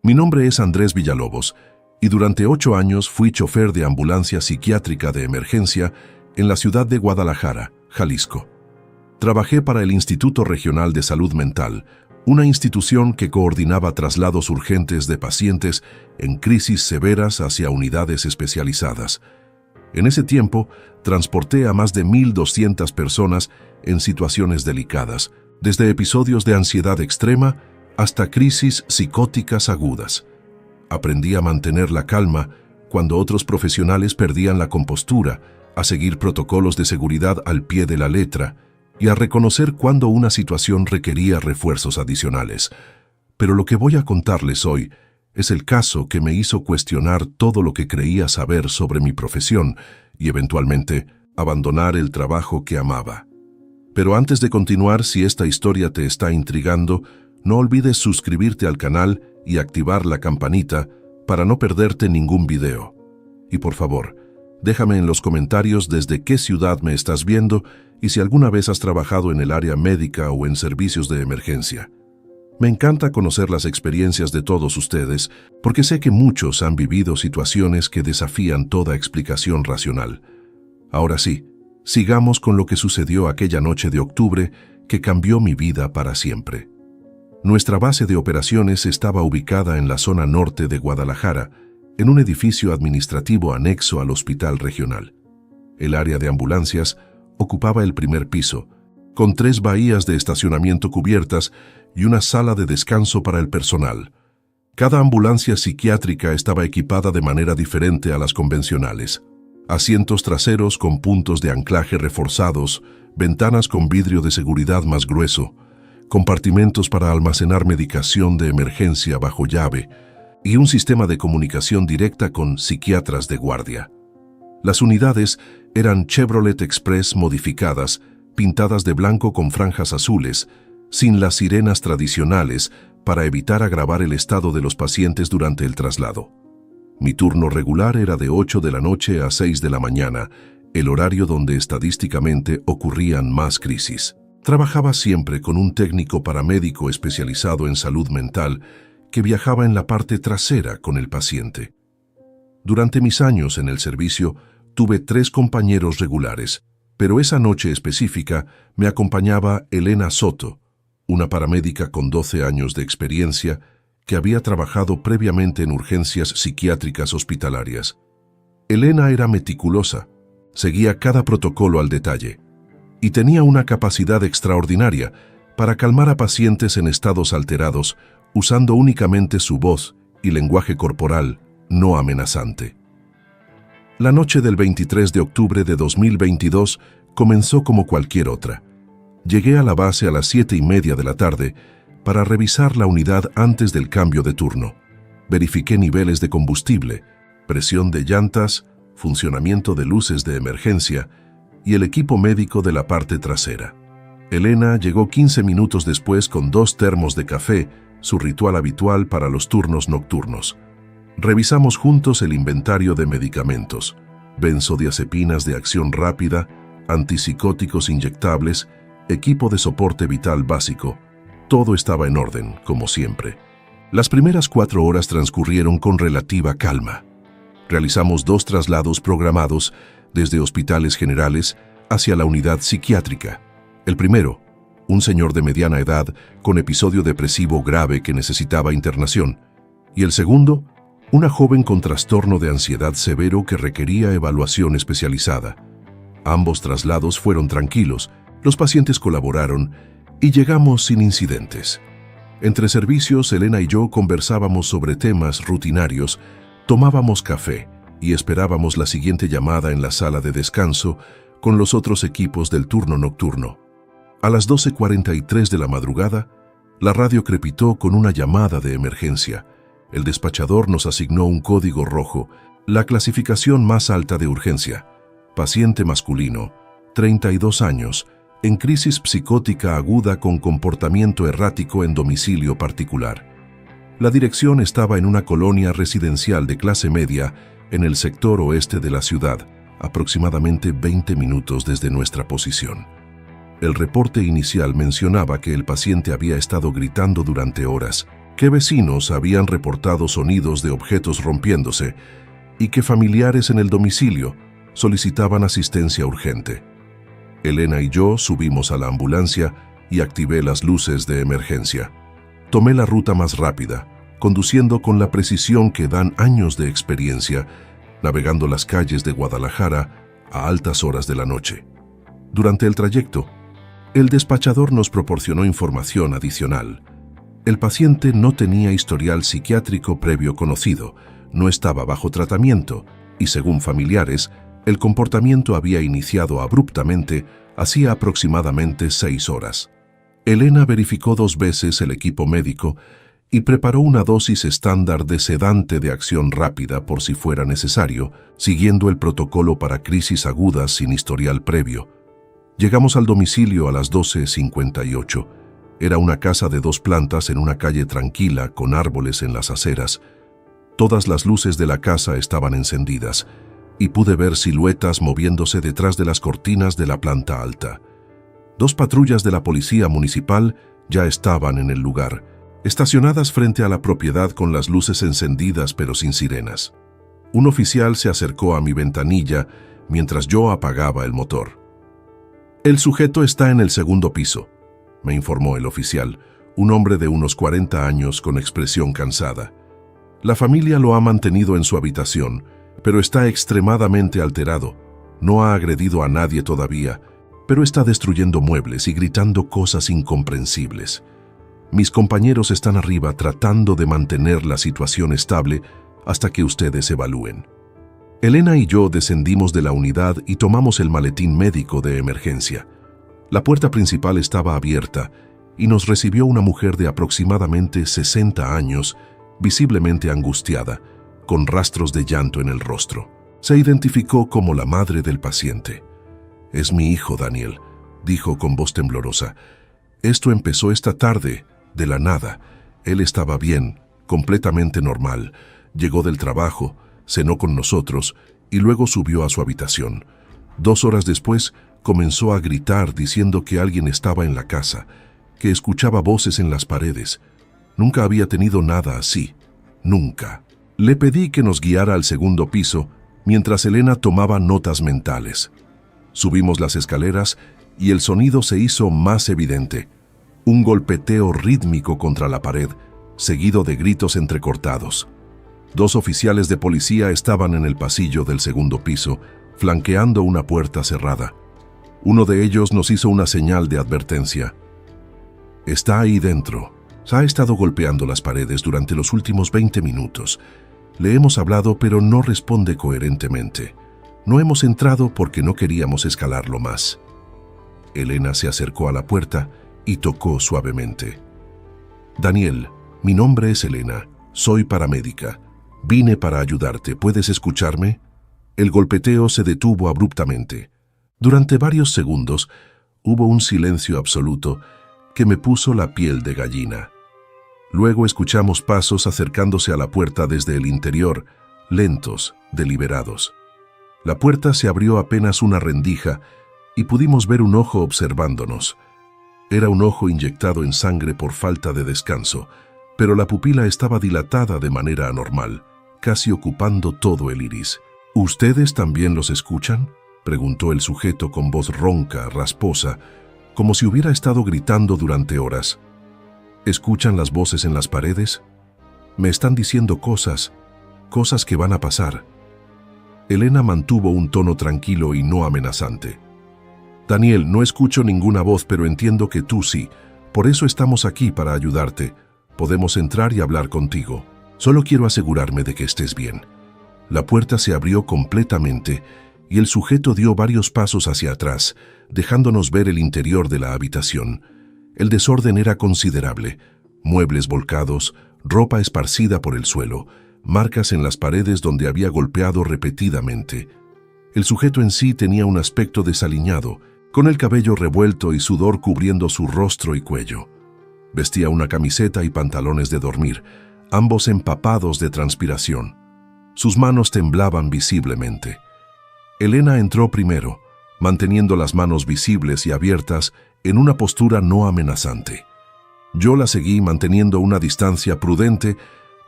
Mi nombre es Andrés Villalobos y durante 8 años fui chofer de ambulancia psiquiátrica de emergencia en la ciudad de Guadalajara, Jalisco. Trabajé para el Instituto Regional de Salud Mental, una institución que coordinaba traslados urgentes de pacientes en crisis severas hacia unidades especializadas. En ese tiempo, transporté a más de 1,200 personas en situaciones delicadas, desde episodios de ansiedad extrema hasta crisis psicóticas agudas. Aprendí a mantener la calma cuando otros profesionales perdían la compostura, a seguir protocolos de seguridad al pie de la letra y a reconocer cuando una situación requería refuerzos adicionales. Pero lo que voy a contarles hoy es el caso que me hizo cuestionar todo lo que creía saber sobre mi profesión y eventualmente abandonar el trabajo que amaba. Pero antes de continuar, si esta historia te está intrigando, no olvides suscribirte al canal y activar la campanita para no perderte ningún video. Y por favor, déjame en los comentarios desde qué ciudad me estás viendo y si alguna vez has trabajado en el área médica o en servicios de emergencia. Me encanta conocer las experiencias de todos ustedes porque sé que muchos han vivido situaciones que desafían toda explicación racional. Ahora sí, sigamos con lo que sucedió aquella noche de octubre que cambió mi vida para siempre. Nuestra base de operaciones estaba ubicada en la zona norte de Guadalajara, en un edificio administrativo anexo al hospital regional. El área de ambulancias ocupaba el primer piso, con 3 bahías de estacionamiento cubiertas y una sala de descanso para el personal. Cada ambulancia psiquiátrica estaba equipada de manera diferente a las convencionales. Asientos traseros con puntos de anclaje reforzados, ventanas con vidrio de seguridad más grueso, compartimentos para almacenar medicación de emergencia bajo llave y un sistema de comunicación directa con psiquiatras de guardia. Las unidades eran Chevrolet Express modificadas, pintadas de blanco con franjas azules, sin las sirenas tradicionales para evitar agravar el estado de los pacientes durante el traslado. Mi turno regular era de 8 de la noche a 6 de la mañana, el horario donde estadísticamente ocurrían más crisis. Trabajaba siempre con un técnico paramédico especializado en salud mental que viajaba en la parte trasera con el paciente. Durante mis años en el servicio, tuve 3 compañeros regulares, pero esa noche específica me acompañaba Elena Soto, una paramédica con 12 años de experiencia que había trabajado previamente en urgencias psiquiátricas hospitalarias. Elena era meticulosa, seguía cada protocolo al detalle y tenía una capacidad extraordinaria para calmar a pacientes en estados alterados usando únicamente su voz y lenguaje corporal no amenazante. La noche del 23 de octubre de 2022 comenzó como cualquier otra. Llegué a la base a las 7:30 de la tarde para revisar la unidad antes del cambio de turno. Verifiqué niveles de combustible, presión de llantas, funcionamiento de luces de emergencia y el equipo médico de la parte trasera. Elena llegó 15 minutos después con 2 termos de café, su ritual habitual para los turnos nocturnos. Revisamos juntos el inventario de medicamentos, benzodiazepinas de acción rápida, antipsicóticos inyectables, equipo de soporte vital básico. Todo estaba en orden, como siempre. Las primeras 4 horas transcurrieron con relativa calma. Realizamos 2 traslados programados desde hospitales generales hacia la unidad psiquiátrica. El primero, un señor de mediana edad con episodio depresivo grave que necesitaba internación. Y el segundo, una joven con trastorno de ansiedad severo que requería evaluación especializada. Ambos traslados fueron tranquilos, los pacientes colaboraron y llegamos sin incidentes. Entre servicios, Elena y yo conversábamos sobre temas rutinarios, tomábamos café y esperábamos la siguiente llamada en la sala de descanso con los otros equipos del turno nocturno. A las 12:43 de la madrugada, la radio crepitó con una llamada de emergencia. El despachador nos asignó un código rojo, la clasificación más alta de urgencia. Paciente masculino, 32 años, en crisis psicótica aguda con comportamiento errático en domicilio particular. La dirección estaba en una colonia residencial de clase media en el sector oeste de la ciudad, aproximadamente 20 minutos desde nuestra posición. El reporte inicial mencionaba que el paciente había estado gritando durante horas, que vecinos habían reportado sonidos de objetos rompiéndose y que familiares en el domicilio solicitaban asistencia urgente. Elena y yo subimos a la ambulancia y activé las luces de emergencia. Tomé la ruta más rápida, conduciendo con la precisión que dan años de experiencia, navegando las calles de Guadalajara a altas horas de la noche. Durante el trayecto, el despachador nos proporcionó información adicional. El paciente no tenía historial psiquiátrico previo conocido, no estaba bajo tratamiento y, según familiares, el comportamiento había iniciado abruptamente hacía aproximadamente 6 horas. Elena verificó 2 veces el equipo médico y preparó una dosis estándar de sedante de acción rápida por si fuera necesario, siguiendo el protocolo para crisis agudas sin historial previo. Llegamos al domicilio a las 12:58. Era una casa de 2 plantas en una calle tranquila con árboles en las aceras. Todas las luces de la casa estaban encendidas y pude ver siluetas moviéndose detrás de las cortinas de la planta alta. 2 patrullas de la policía municipal ya estaban en el lugar, estacionadas frente a la propiedad con las luces encendidas pero sin sirenas. Un oficial se acercó a mi ventanilla mientras yo apagaba el motor. «El sujeto está en el 2º piso», me informó el oficial, un hombre de unos 40 años con expresión cansada. «La familia lo ha mantenido en su habitación, pero está extremadamente alterado. No ha agredido a nadie todavía, pero está destruyendo muebles y gritando cosas incomprensibles. Mis compañeros están arriba tratando de mantener la situación estable hasta que ustedes evalúen». Elena y yo descendimos de la unidad y tomamos el maletín médico de emergencia. La puerta principal estaba abierta y nos recibió una mujer de aproximadamente 60 años, visiblemente angustiada, con rastros de llanto en el rostro. Se identificó como la madre del paciente. «Es mi hijo, Daniel», dijo con voz temblorosa. «Esto empezó esta tarde, de la nada. Él estaba bien, completamente normal. Llegó del trabajo, cenó con nosotros y luego subió a su habitación. 2 horas después, comenzó a gritar diciendo que alguien estaba en la casa, que escuchaba voces en las paredes. Nunca había tenido nada así. Nunca». Le pedí que nos guiara al 2º piso mientras Elena tomaba notas mentales. Subimos las escaleras y el sonido se hizo más evidente. Un golpeteo rítmico contra la pared, seguido de gritos entrecortados. 2 oficiales de policía estaban en el pasillo del 2º piso, flanqueando una puerta cerrada. Uno de ellos nos hizo una señal de advertencia. «Está ahí dentro. Ha estado golpeando las paredes durante los últimos 20 minutos. Le hemos hablado, pero no responde coherentemente. No hemos entrado porque no queríamos escalarlo más». Elena se acercó a la puerta y tocó suavemente. «Daniel, mi nombre es Elena. Soy paramédica. Vine para ayudarte. ¿Puedes escucharme?» El golpeteo se detuvo abruptamente. Durante varios segundos hubo un silencio absoluto que me puso la piel de gallina. Luego escuchamos pasos acercándose a la puerta desde el interior, lentos, deliberados. La puerta se abrió apenas una rendija y pudimos ver un ojo observándonos. Era un ojo inyectado en sangre por falta de descanso, pero la pupila estaba dilatada de manera anormal, casi ocupando todo el iris. «¿Ustedes también los escuchan?», preguntó el sujeto con voz ronca, rasposa, como si hubiera estado gritando durante horas. «¿Escuchan las voces en las paredes? Me están diciendo cosas que van a pasar». Elena mantuvo un tono tranquilo y no amenazante. «Daniel, no escucho ninguna voz, pero entiendo que tú sí. Por eso estamos aquí, para ayudarte. Podemos entrar y hablar contigo. Solo quiero asegurarme de que estés bien». La puerta se abrió completamente y el sujeto dio varios pasos hacia atrás, dejándonos ver el interior de la habitación. El desorden era considerable: muebles volcados, ropa esparcida por el suelo, marcas en las paredes donde había golpeado repetidamente. El sujeto en sí tenía un aspecto desaliñado, con el cabello revuelto y sudor cubriendo su rostro y cuello. Vestía una camiseta y pantalones de dormir, ambos empapados de transpiración. Sus manos temblaban visiblemente. Elena entró primero, manteniendo las manos visibles y abiertas en una postura no amenazante. Yo la seguí manteniendo una distancia prudente,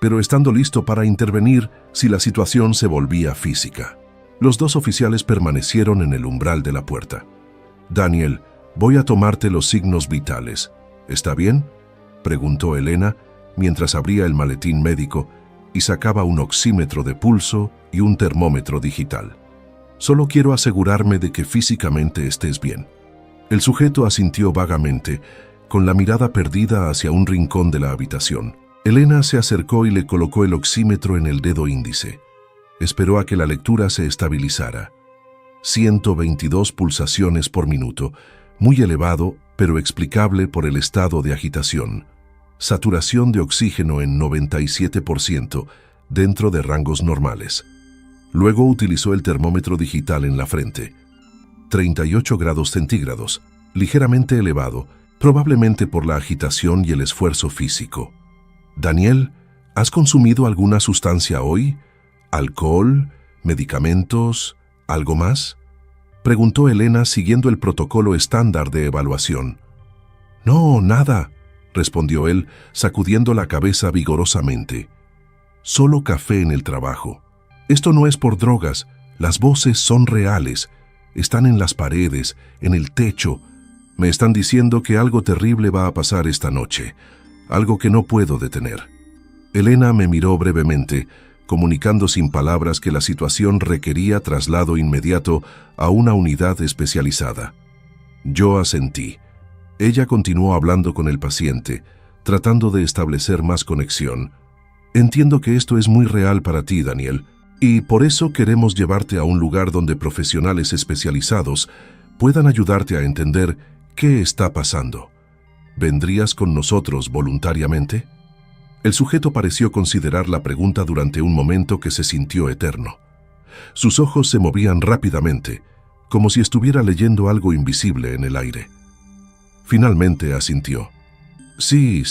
pero estando listo para intervenir si la situación se volvía física. Los dos oficiales permanecieron en el umbral de la puerta. «Daniel, voy a tomarte los signos vitales. ¿Está bien?», preguntó Elena mientras abría el maletín médico y sacaba un oxímetro de pulso y un termómetro digital. «Solo quiero asegurarme de que físicamente estés bien». El sujeto asintió vagamente, con la mirada perdida hacia un rincón de la habitación. Elena se acercó y le colocó el oxímetro en el dedo índice. Esperó a que la lectura se estabilizara. 122 pulsaciones por minuto, muy elevado, pero explicable por el estado de agitación. Saturación de oxígeno en 97%, dentro de rangos normales. Luego utilizó el termómetro digital en la frente. 38 grados centígrados, ligeramente elevado, probablemente por la agitación y el esfuerzo físico. «Daniel, ¿has consumido alguna sustancia hoy? ¿Alcohol? ¿Medicamentos? ¿Algo más?», preguntó Elena siguiendo el protocolo estándar de evaluación. «No, nada», respondió él, sacudiendo la cabeza vigorosamente. «Solo café en el trabajo. Esto no es por drogas, las voces son reales, están en las paredes, en el techo. Me están diciendo que algo terrible va a pasar esta noche, algo que no puedo detener». Elena me miró brevemente, comunicando sin palabras que la situación requería traslado inmediato a una unidad especializada. Yo asentí. Ella continuó hablando con el paciente, tratando de establecer más conexión. «Entiendo que esto es muy real para ti, Daniel, y por eso queremos llevarte a un lugar donde profesionales especializados puedan ayudarte a entender qué está pasando. ¿Vendrías con nosotros voluntariamente?». El sujeto pareció considerar la pregunta durante un momento que se sintió eterno. Sus ojos se movían rápidamente, como si estuviera leyendo algo invisible en el aire. Finalmente asintió. «Sí,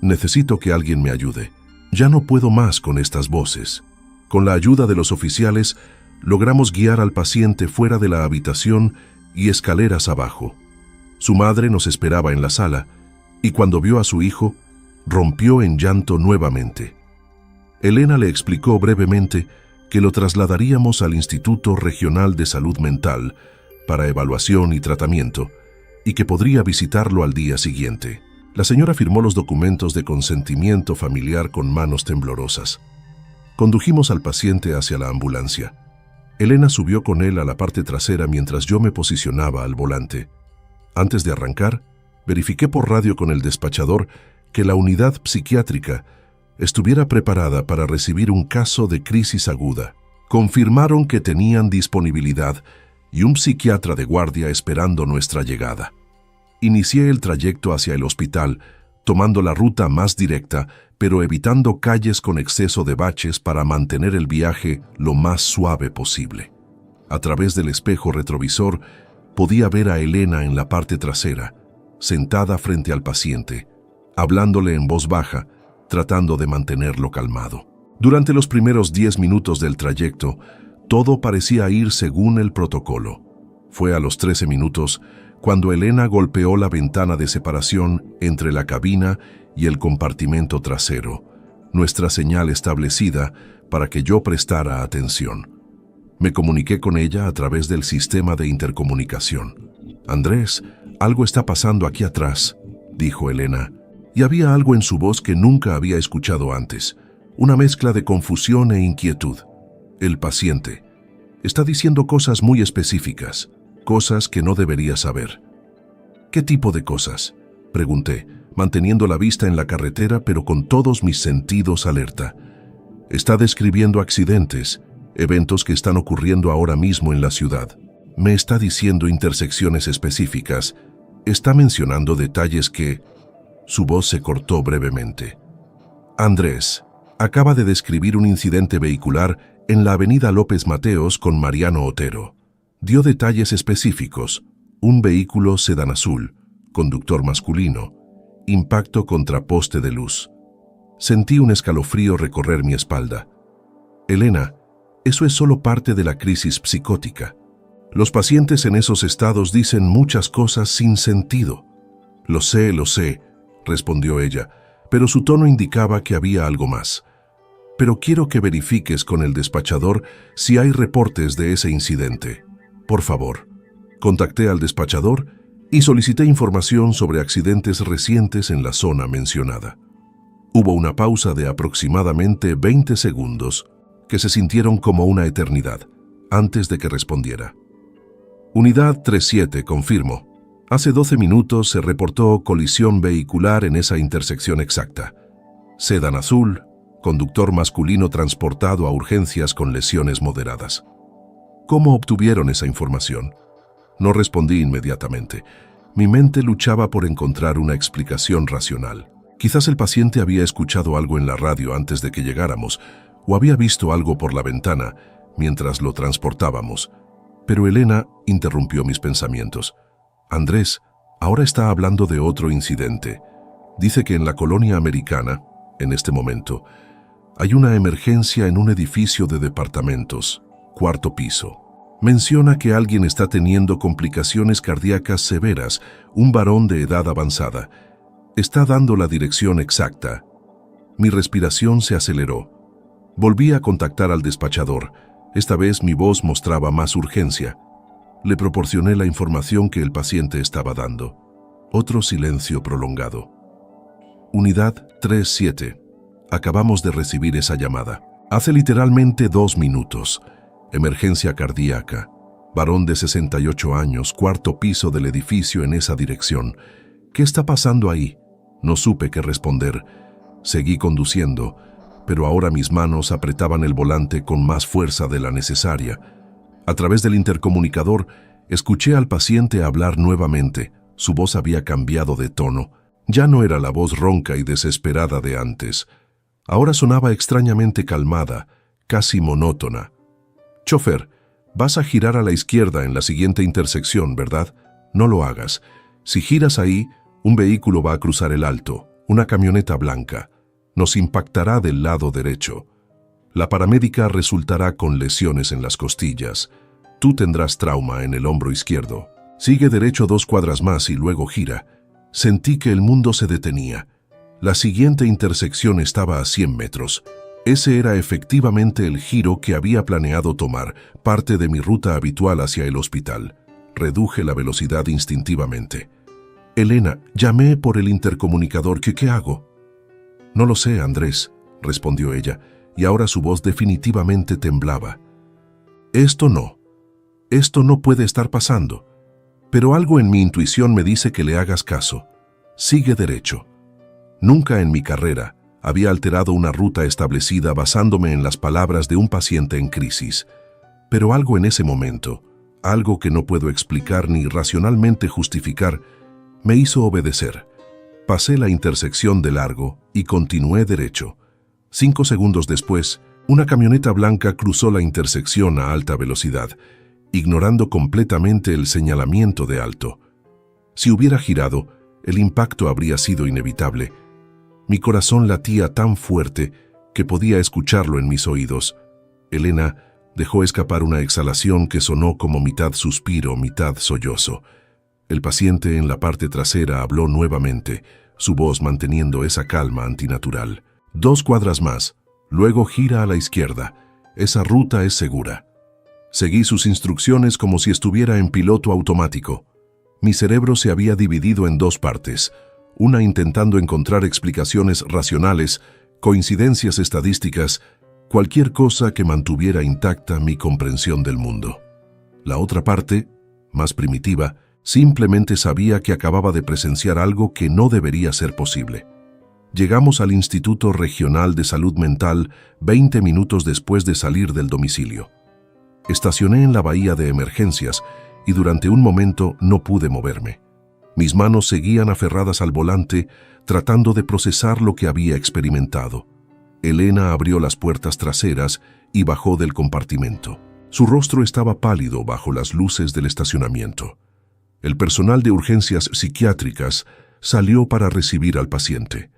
necesito que alguien me ayude. Ya no puedo más con estas voces». Con la ayuda de los oficiales, logramos guiar al paciente fuera de la habitación y escaleras abajo. Su madre nos esperaba en la sala, y cuando vio a su hijo, rompió en llanto nuevamente. Elena le explicó brevemente que lo trasladaríamos al Instituto Regional de Salud Mental para evaluación y tratamiento, y que podría visitarlo al día siguiente. La señora firmó los documentos de consentimiento familiar con manos temblorosas. Condujimos al paciente hacia la ambulancia. Elena subió con él a la parte trasera mientras yo me posicionaba al volante. Antes de arrancar, verifiqué por radio con el despachador que la unidad psiquiátrica estuviera preparada para recibir un caso de crisis aguda. Confirmaron que tenían disponibilidad y un psiquiatra de guardia esperando nuestra llegada. Inicié el trayecto hacia el hospital, tomando la ruta más directa, pero evitando calles con exceso de baches para mantener el viaje lo más suave posible. A través del espejo retrovisor, podía ver a Elena en la parte trasera, sentada frente al paciente, hablándole en voz baja, tratando de mantenerlo calmado. Durante los primeros 10 minutos del trayecto, todo parecía ir según el protocolo. Fue a los 13 minutos cuando Elena golpeó la ventana de separación entre la cabina y el compartimento trasero, nuestra señal establecida para que yo prestara atención. Me comuniqué con ella a través del sistema de intercomunicación. «Andrés, algo está pasando aquí atrás», dijo Elena, y había algo en su voz que nunca había escuchado antes, una mezcla de confusión e inquietud. «El paciente está diciendo cosas muy específicas, cosas que no debería saber». «¿Qué tipo de cosas?», pregunté, manteniendo la vista en la carretera pero con todos mis sentidos alerta. «Está describiendo accidentes, eventos que están ocurriendo ahora mismo en la ciudad. Me está diciendo intersecciones específicas. Está mencionando detalles que...». Su voz se cortó brevemente. «Andrés acaba de describir un incidente vehicular en la avenida López Mateos con Mariano Otero. Dio detalles específicos: un vehículo sedán azul, conductor masculino, impacto contra poste de luz». Sentí un escalofrío recorrer mi espalda. «Elena, eso es solo parte de la crisis psicótica. Los pacientes en esos estados dicen muchas cosas sin sentido». Lo sé, respondió ella, pero su tono indicaba que había algo más. Pero quiero que verifiques con el despachador si hay reportes de ese incidente. Por favor. Contacté al despachador y solicité información sobre accidentes recientes en la zona mencionada. Hubo una pausa de aproximadamente 20 segundos que se sintieron como una eternidad antes de que respondiera. Unidad 37, confirmo. Hace 12 minutos se reportó colisión vehicular en esa intersección exacta. Sedán azul, conductor masculino transportado a urgencias con lesiones moderadas. ¿Cómo obtuvieron esa información? No respondí inmediatamente. Mi mente luchaba por encontrar una explicación racional. Quizás el paciente había escuchado algo en la radio antes de que llegáramos, o había visto algo por la ventana mientras lo transportábamos. Pero Elena interrumpió mis pensamientos. Andrés, ahora está hablando de otro incidente. Dice que en la colonia americana, en este momento, hay una emergencia en un edificio de departamentos, 4º piso. Menciona que alguien está teniendo complicaciones cardíacas severas, un varón de edad avanzada. Está dando la dirección exacta. Mi respiración se aceleró. Volví a contactar al despachador. Esta vez mi voz mostraba más urgencia. Le proporcioné la información que el paciente estaba dando. Otro silencio prolongado. Unidad 37. Acabamos de recibir esa llamada. Hace literalmente 2 minutos. Emergencia cardíaca. Varón de 68 años, 4º piso del edificio en esa dirección. ¿Qué está pasando ahí? No supe qué responder. Seguí conduciendo, pero ahora mis manos apretaban el volante con más fuerza de la necesaria. A través del intercomunicador, escuché al paciente hablar nuevamente. Su voz había cambiado de tono. Ya no era la voz ronca y desesperada de antes. Ahora sonaba extrañamente calmada, casi monótona. «Chofer, vas a girar a la izquierda en la siguiente intersección, ¿verdad? No lo hagas. Si giras ahí, un vehículo va a cruzar el alto, una camioneta blanca. Nos impactará del lado derecho. La paramédica resultará con lesiones en las costillas. Tú tendrás trauma en el hombro izquierdo. Sigue derecho 2 cuadras más y luego gira». Sentí que el mundo se detenía. La siguiente intersección estaba a 100 metros. Ese era efectivamente el giro que había planeado tomar, parte de mi ruta habitual hacia el hospital. Reduje la velocidad instintivamente. «Elena, llamé por el intercomunicador. ¿Qué hago?» «No lo sé, Andrés», respondió ella, y ahora su voz definitivamente temblaba. Esto no puede estar pasando. Pero algo en mi intuición me dice que le hagas caso. Sigue derecho». Nunca en mi carrera había alterado una ruta establecida basándome en las palabras de un paciente en crisis. Pero algo en ese momento, algo que no puedo explicar ni racionalmente justificar, me hizo obedecer. Pasé la intersección de largo y continué derecho. 5 segundos después, una camioneta blanca cruzó la intersección a alta velocidad, ignorando completamente el señalamiento de alto. Si hubiera girado, el impacto habría sido inevitable. Mi corazón latía tan fuerte que podía escucharlo en mis oídos. Elena dejó escapar una exhalación que sonó como mitad suspiro, mitad sollozo. El paciente en la parte trasera habló nuevamente, su voz manteniendo esa calma antinatural. 2 cuadras más, luego gira a la izquierda. Esa ruta es segura. Seguí sus instrucciones como si estuviera en piloto automático. Mi cerebro se había dividido en 2 partes, una intentando encontrar explicaciones racionales, coincidencias estadísticas, cualquier cosa que mantuviera intacta mi comprensión del mundo. La otra parte, más primitiva, simplemente sabía que acababa de presenciar algo que no debería ser posible. Llegamos al Instituto Regional de Salud Mental 20 minutos después de salir del domicilio. Estacioné en la bahía de emergencias y durante un momento no pude moverme. Mis manos seguían aferradas al volante, tratando de procesar lo que había experimentado. Elena abrió las puertas traseras y bajó del compartimento. Su rostro estaba pálido bajo las luces del estacionamiento. El personal de urgencias psiquiátricas salió para recibir al paciente.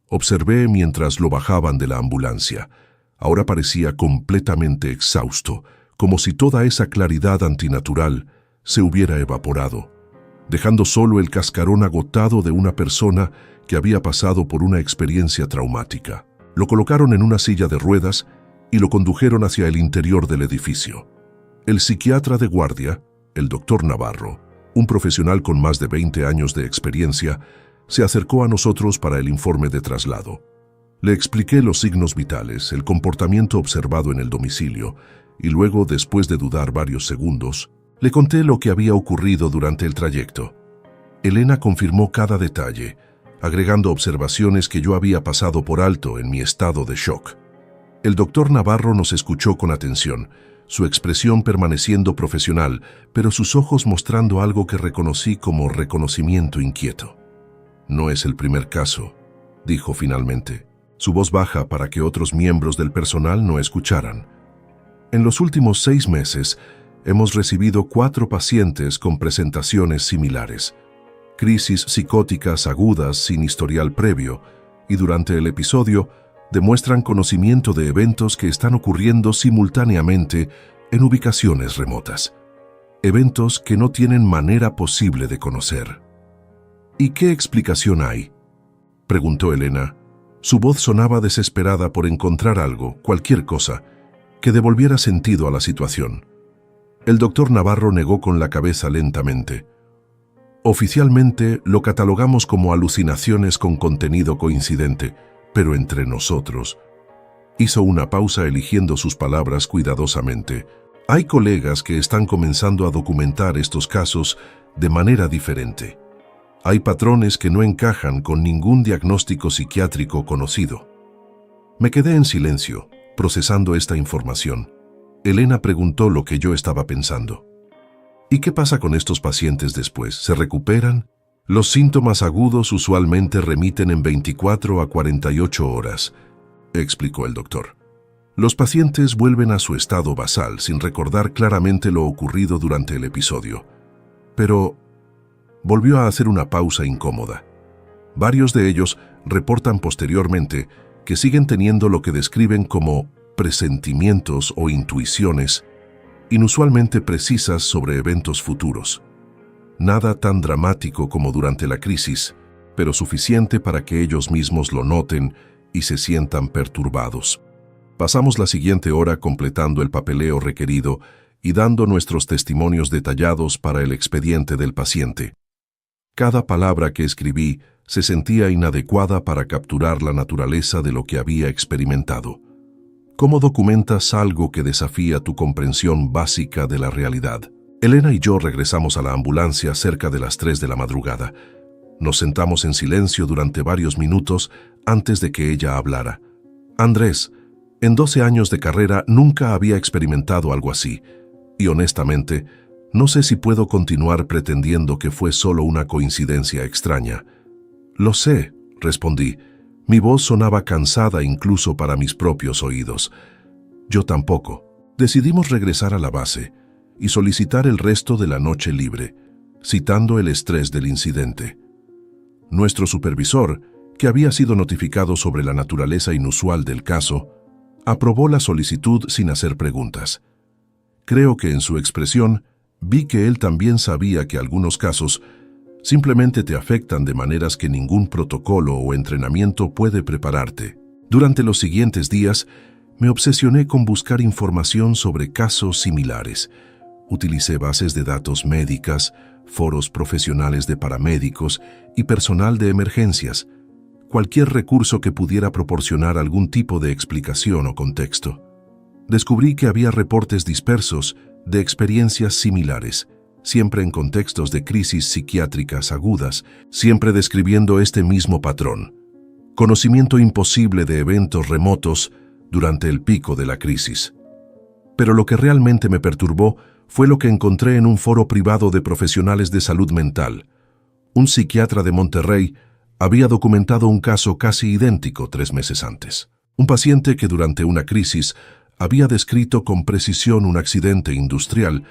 Observé mientras lo bajaban de la ambulancia. Ahora parecía completamente exhausto, como si toda esa claridad antinatural se hubiera evaporado, dejando solo el cascarón agotado de una persona que había pasado por una experiencia traumática. Lo colocaron en una silla de ruedas y lo condujeron hacia el interior del edificio. El psiquiatra de guardia, el doctor Navarro, un profesional con más de 20 años de experiencia, se acercó a nosotros para el informe de traslado. Le expliqué los signos vitales, el comportamiento observado en el domicilio, y luego, después de dudar varios segundos, le conté lo que había ocurrido durante el trayecto. Elena confirmó cada detalle, agregando observaciones que yo había pasado por alto en mi estado de shock. El doctor Navarro nos escuchó con atención, su expresión permaneciendo profesional, pero sus ojos mostrando algo que reconocí como reconocimiento inquieto. «No es el primer caso», dijo finalmente, su voz baja para que otros miembros del personal no escucharan. «En los últimos 6 meses hemos recibido 4 pacientes con presentaciones similares, crisis psicóticas agudas sin historial previo, y durante el episodio demuestran conocimiento de eventos que están ocurriendo simultáneamente en ubicaciones remotas. Eventos que no tienen manera posible de conocer». «¿Y qué explicación hay?», preguntó Elena. Su voz sonaba desesperada por encontrar algo, cualquier cosa, que devolviera sentido a la situación. El doctor Navarro negó con la cabeza lentamente. «Oficialmente lo catalogamos como alucinaciones con contenido coincidente, pero entre nosotros». Hizo una pausa eligiendo sus palabras cuidadosamente. «Hay colegas que están comenzando a documentar estos casos de manera diferente. Hay patrones que no encajan con ningún diagnóstico psiquiátrico conocido». Me quedé en silencio, procesando esta información. Elena preguntó lo que yo estaba pensando. «¿Y qué pasa con estos pacientes después? ¿Se recuperan?». «Los síntomas agudos usualmente remiten en 24 a 48 horas», explicó el doctor. «Los pacientes vuelven a su estado basal sin recordar claramente lo ocurrido durante el episodio. Pero…» volvió a hacer una pausa incómoda. «Varios de ellos reportan posteriormente que siguen teniendo lo que describen como presentimientos o intuiciones inusualmente precisas sobre eventos futuros. Nada tan dramático como durante la crisis, pero suficiente para que ellos mismos lo noten y se sientan perturbados». Pasamos la siguiente hora completando el papeleo requerido y dando nuestros testimonios detallados para el expediente del paciente. Cada palabra que escribí se sentía inadecuada para capturar la naturaleza de lo que había experimentado. ¿Cómo documentas algo que desafía tu comprensión básica de la realidad? Elena y yo regresamos a la ambulancia cerca de las 3 de la madrugada. Nos sentamos en silencio durante varios minutos antes de que ella hablara. «Andrés, en 12 años de carrera nunca había experimentado algo así, y honestamente, no sé si puedo continuar pretendiendo que fue solo una coincidencia extraña». «Lo sé», respondí. Mi voz sonaba cansada incluso para mis propios oídos. «Yo tampoco». Decidimos regresar a la base y solicitar el resto de la noche libre, citando el estrés del incidente. Nuestro supervisor, que había sido notificado sobre la naturaleza inusual del caso, aprobó la solicitud sin hacer preguntas. Creo que en su expresión vi que él también sabía que algunos casos simplemente te afectan de maneras que ningún protocolo o entrenamiento puede prepararte. Durante los siguientes días, me obsesioné con buscar información sobre casos similares. Utilicé bases de datos médicas, foros profesionales de paramédicos y personal de emergencias, cualquier recurso que pudiera proporcionar algún tipo de explicación o contexto. Descubrí que había reportes dispersos de experiencias similares, siempre en contextos de crisis psiquiátricas agudas, siempre describiendo este mismo patrón: conocimiento imposible de eventos remotos durante el pico de la crisis. Pero lo que realmente me perturbó fue lo que encontré en un foro privado de profesionales de salud mental. Un psiquiatra de Monterrey había documentado un caso casi idéntico 3 meses antes. Un paciente que durante una crisis había descrito con precisión un accidente industrial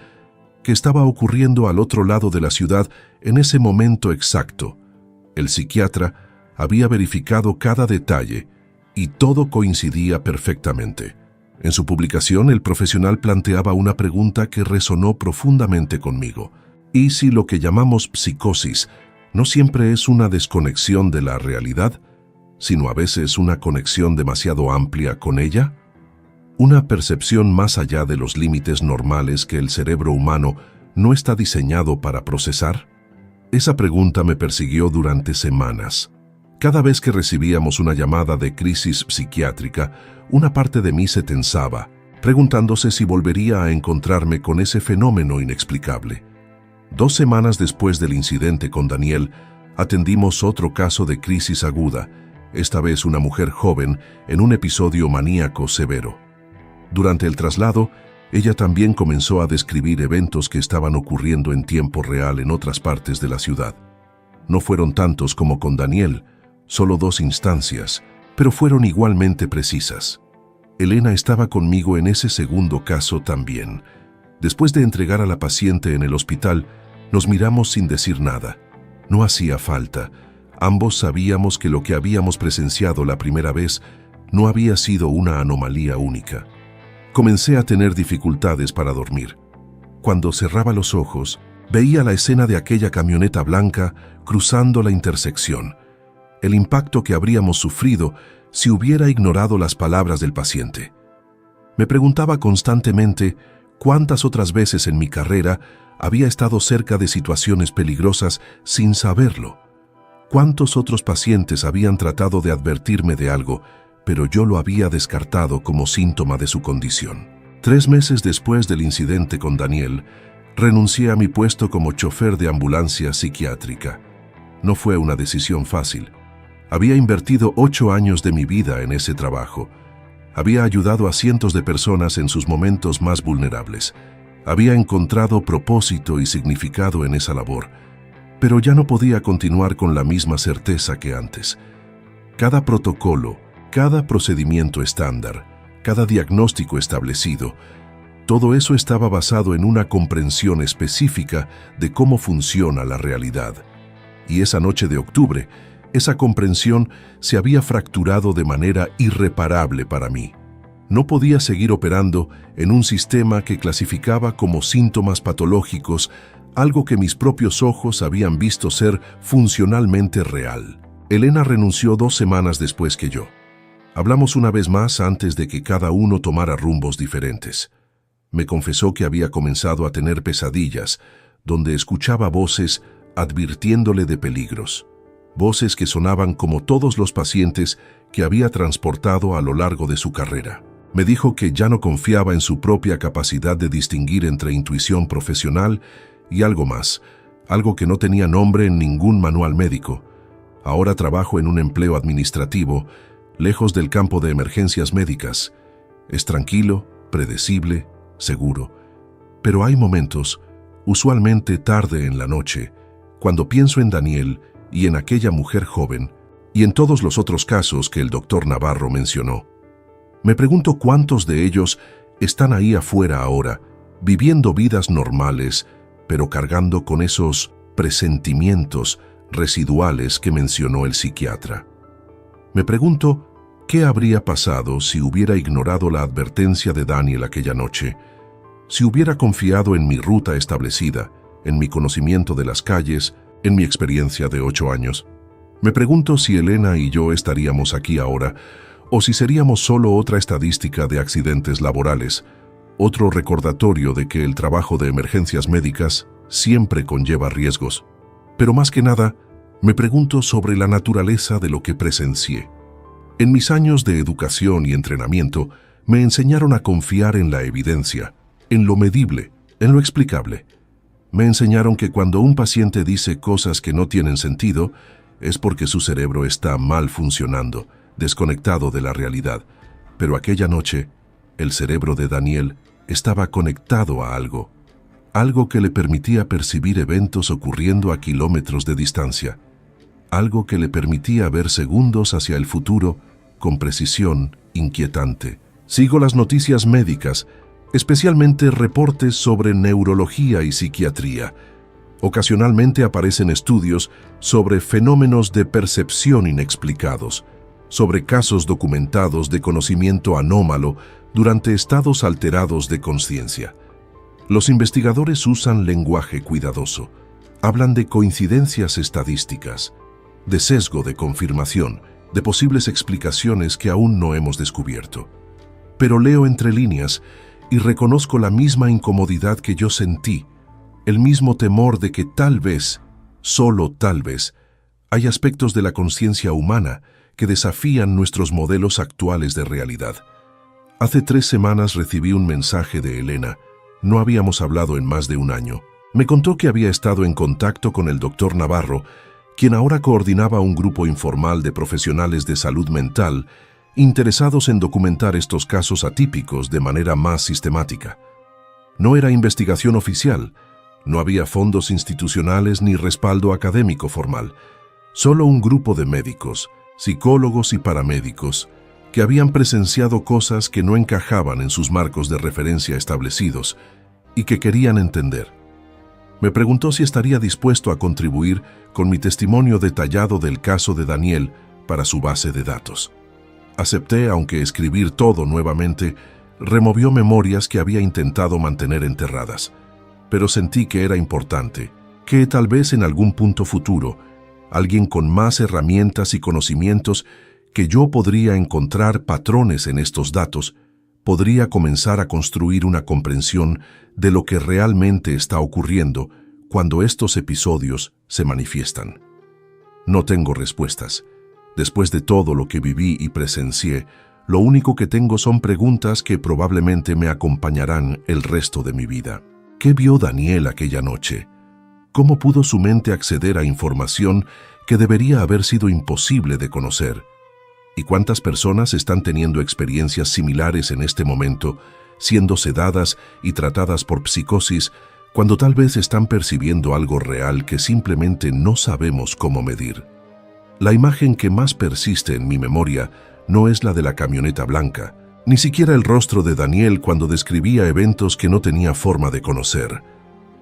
que estaba ocurriendo al otro lado de la ciudad en ese momento exacto. El psiquiatra había verificado cada detalle y todo coincidía perfectamente. En su publicación, el profesional planteaba una pregunta que resonó profundamente conmigo. ¿Y si lo que llamamos psicosis no siempre es una desconexión de la realidad, sino a veces una conexión demasiado amplia con ella? Una percepción más allá de los límites normales que el cerebro humano no está diseñado para procesar. Esa pregunta me persiguió durante semanas. Cada vez que recibíamos una llamada de crisis psiquiátrica, una parte de mí se tensaba, preguntándose si volvería a encontrarme con ese fenómeno inexplicable. 2 semanas después del incidente con Daniel, atendimos otro caso de crisis aguda, esta vez una mujer joven en un episodio maníaco severo. Durante el traslado, ella también comenzó a describir eventos que estaban ocurriendo en tiempo real en otras partes de la ciudad. No fueron tantos como con Daniel, solo 2 instancias, pero fueron igualmente precisas. Elena estaba conmigo en ese segundo caso también. Después de entregar a la paciente en el hospital, nos miramos sin decir nada. No hacía falta. Ambos sabíamos que lo que habíamos presenciado la primera vez no había sido una anomalía única. Comencé a tener dificultades para dormir. Cuando cerraba los ojos, veía la escena de aquella camioneta blanca cruzando la intersección. El impacto que habríamos sufrido si hubiera ignorado las palabras del paciente. Me preguntaba constantemente cuántas otras veces en mi carrera había estado cerca de situaciones peligrosas sin saberlo. Cuántos otros pacientes habían tratado de advertirme de algo, pero yo lo había descartado como síntoma de su condición. 3 meses después del incidente con Daniel, renuncié a mi puesto como chofer de ambulancia psiquiátrica. No fue una decisión fácil. Había invertido 8 años de mi vida en ese trabajo. Había ayudado a cientos de personas en sus momentos más vulnerables. Había encontrado propósito y significado en esa labor, pero ya no podía continuar con la misma certeza que antes. Cada protocolo, cada procedimiento estándar, cada diagnóstico establecido, todo eso estaba basado en una comprensión específica de cómo funciona la realidad. Y esa noche de octubre, esa comprensión se había fracturado de manera irreparable para mí. No podía seguir operando en un sistema que clasificaba como síntomas patológicos algo que mis propios ojos habían visto ser funcionalmente real. Elena renunció 2 semanas después que yo. Hablamos una vez más antes de que cada uno tomara rumbos diferentes. Me confesó que había comenzado a tener pesadillas, donde escuchaba voces advirtiéndole de peligros. Voces que sonaban como todos los pacientes que había transportado a lo largo de su carrera. Me dijo que ya no confiaba en su propia capacidad de distinguir entre intuición profesional y algo más, algo que no tenía nombre en ningún manual médico. Ahora trabajo en un empleo administrativo, lejos del campo de emergencias médicas. Es tranquilo, predecible, seguro. Pero hay momentos, usualmente tarde en la noche, cuando pienso en Daniel y en aquella mujer joven, y en todos los otros casos que el doctor Navarro mencionó. Me pregunto cuántos de ellos están ahí afuera ahora, viviendo vidas normales, pero cargando con esos presentimientos residuales que mencionó el psiquiatra. Me pregunto qué habría pasado si hubiera ignorado la advertencia de Daniel aquella noche, si hubiera confiado en mi ruta establecida, en mi conocimiento de las calles, en mi experiencia de 8 años. Me pregunto si Elena y yo estaríamos aquí ahora, o si seríamos solo otra estadística de accidentes laborales, otro recordatorio de que el trabajo de emergencias médicas siempre conlleva riesgos. Pero más que nada, me pregunto sobre la naturaleza de lo que presencié. En mis años de educación y entrenamiento, me enseñaron a confiar en la evidencia, en lo medible, en lo explicable. Me enseñaron que cuando un paciente dice cosas que no tienen sentido, es porque su cerebro está mal funcionando, desconectado de la realidad. Pero aquella noche, el cerebro de Daniel estaba conectado a algo que le permitía percibir eventos ocurriendo a kilómetros de distancia, algo que le permitía ver segundos hacia el futuro con precisión inquietante. Sigo las noticias médicas, especialmente reportes sobre neurología y psiquiatría. Ocasionalmente aparecen estudios sobre fenómenos de percepción inexplicados, sobre casos documentados de conocimiento anómalo durante estados alterados de conciencia. Los investigadores usan lenguaje cuidadoso, Hablan de coincidencias estadísticas, de sesgo de confirmación, de posibles explicaciones que aún no hemos descubierto. Pero leo entre líneas y reconozco la misma incomodidad que yo sentí, el mismo temor de que tal vez, solo tal vez, hay aspectos de la conciencia humana que desafían nuestros modelos actuales de realidad. Hace 3 semanas recibí un mensaje de Elena. No habíamos hablado en más de un año. Me contó que había estado en contacto con el doctor Navarro, quien ahora coordinaba un grupo informal de profesionales de salud mental interesados en documentar estos casos atípicos de manera más sistemática. No era investigación oficial, no había fondos institucionales ni respaldo académico formal, solo un grupo de médicos, psicólogos y paramédicos que habían presenciado cosas que no encajaban en sus marcos de referencia establecidos y que querían entender. Me preguntó si estaría dispuesto a contribuir con mi testimonio detallado del caso de Daniel para su base de datos. Acepté, aunque escribir todo nuevamente removió memorias que había intentado mantener enterradas, pero sentí que era importante, que tal vez en algún punto futuro, alguien con más herramientas y conocimientos que yo podría encontrar patrones en estos datos, podría comenzar a construir una comprensión de lo que realmente está ocurriendo cuando estos episodios se manifiestan. No tengo respuestas. Después de todo lo que viví y presencié, lo único que tengo son preguntas que probablemente me acompañarán el resto de mi vida. ¿Qué vio Daniel aquella noche? ¿Cómo pudo su mente acceder a información que debería haber sido imposible de conocer? ¿Y cuántas personas están teniendo experiencias similares en este momento, siendo sedadas y tratadas por psicosis, cuando tal vez están percibiendo algo real que simplemente no sabemos cómo medir? La imagen que más persiste en mi memoria no es la de la camioneta blanca, ni siquiera el rostro de Daniel cuando describía eventos que no tenía forma de conocer.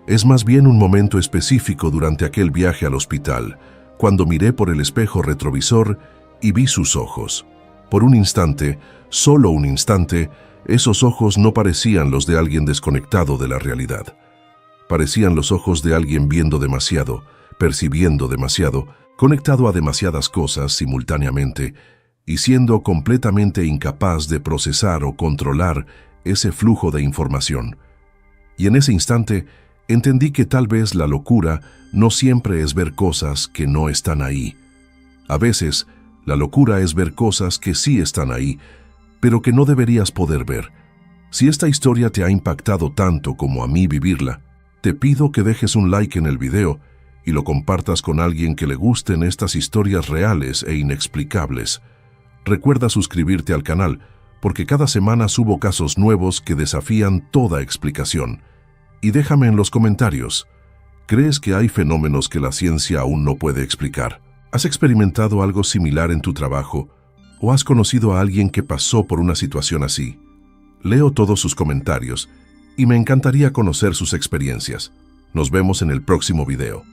Es más bien un momento específico durante aquel viaje al hospital, cuando miré por el espejo retrovisor y vi sus ojos. Por un instante, solo un instante, esos ojos no parecían los de alguien desconectado de la realidad. Parecían los ojos de alguien viendo demasiado, percibiendo demasiado, conectado a demasiadas cosas simultáneamente y siendo completamente incapaz de procesar o controlar ese flujo de información. Y en ese instante entendí que tal vez la locura no siempre es ver cosas que no están ahí. A veces, la locura es ver cosas que sí están ahí, pero que no deberías poder ver. Si esta historia te ha impactado tanto como a mí vivirla, te pido que dejes un like en el video y lo compartas con alguien que le gusten estas historias reales e inexplicables. Recuerda suscribirte al canal, porque cada semana subo casos nuevos que desafían toda explicación. Y déjame en los comentarios, ¿crees que hay fenómenos que la ciencia aún no puede explicar? ¿Has experimentado algo similar en tu trabajo o has conocido a alguien que pasó por una situación así? Leo todos sus comentarios y me encantaría conocer sus experiencias. Nos vemos en el próximo video.